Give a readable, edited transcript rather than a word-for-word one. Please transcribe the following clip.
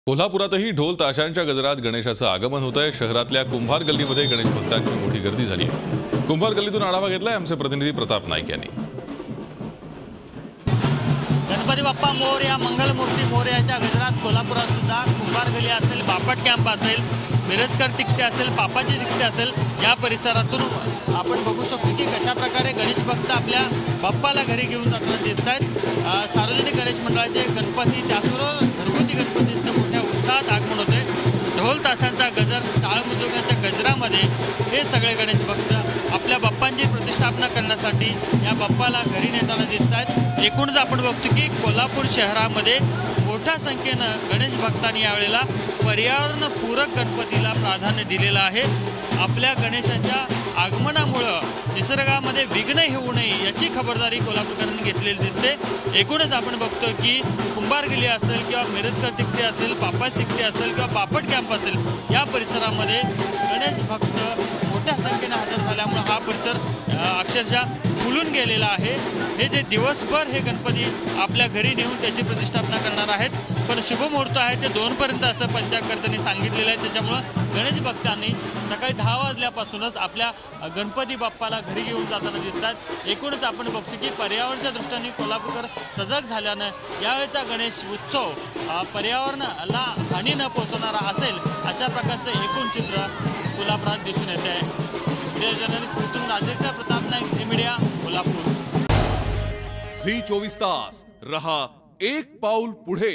कोल्हापुरातही ढोल ताशांच्या गजरात गणेशाचं आगमन होत आहे। शहरातल्या कुंभार गल्लीमध्ये गणेश भक्तांची मोठी गर्दी झाली आहे। कुंभार गल्लीतून आढावा घेतलाय आमचे प्रतिनिधी प्रताप नाईक यांनी। गणपती बाप्पा मोरया, मंगलमूर्ती मोरयाच्या गजरात कोल्हापुरात सुद्धा कुंभार गल्ली असेल, बापट कॅम्प असेल, मिरजकर तिकटे असेल, पापाची तिकटे असेल, या परिसरातून आपण बघू शकतो की कशा प्रकारे गणेश भक्त आपल्या बाप्पाला घरी घेऊन जाताना दिसत आहेत। सार्वजनिक गणेश मंडळाचे गणपती, त्याचबरोबर घरगुती गणपतींचं मोठ्या उत्साहात आगमन होते। ढोल ताशांचा गजर, टाळमृदुंगाच्या गजरामध्ये हे सगळे गणेश भक्त आपल्या बाप्पांची प्रतिष्ठापना करण्यासाठी या बाप्पाला घरी नेताना दिसत आहेत। एकूणच आपण बघतो की कोल्हापूर शहरामध्ये मोठ्या संख्येनं गणेश भक्तांनी यावेळेला पर्यावरणपूरक गणपतीला प्राधान्य दिलेलं आहे। आपल्या गणेशाच्या आगमनामुळं निसर्गामध्ये विघ्न होऊ नये याची खबरदारी कोल्हापूरकरांनी घेतलेली दिसते। एकूणच आपण बघतो की कुंभार गल्ली असेल किंवा मिरजकर तिकटे असेल, पापाच तिकटे असेल किंवा बापट कॅम्प असेल, या परिसरामध्ये गणेश भक्त मोठ्या संख्येने हजर झाल्यामुळे हा परिसर अक्षरशः फुलून गेलेला आहे। हे जे दिवसभर हे गणपती आपल्या घरी नेऊन त्याची प्रतिष्ठापना करणार आहेत, पण शुभमुहूर्त आहे ते 2 पर्यंत असं पंचांगकर्त्यांनी सांगितलेलं आहे। त्याच्यामुळं गणेश भक्तांनी सकाळी 10 वाजल्यापासूनच आपल्या गणपती बाप्पाला घरी घेऊन जाताना दिसतात। एकूणच आपण बघतो की पर्यावरणाच्या दृष्टीने कोल्हापूरकर सजग झाल्यानं यावेळचा गणेश उत्सव पर्यावरणाला हानी न पोहोचवणारा असेल, अशा प्रकारचं एकूण चित्र कोल्हापुरात दिसून येते आहे। मीडिया जर्नलिस्ट मिथुन राजेचा Pratap Naik, Zee media, Kolhapur. Zee 24 तास रहा एक पाऊल पुढे।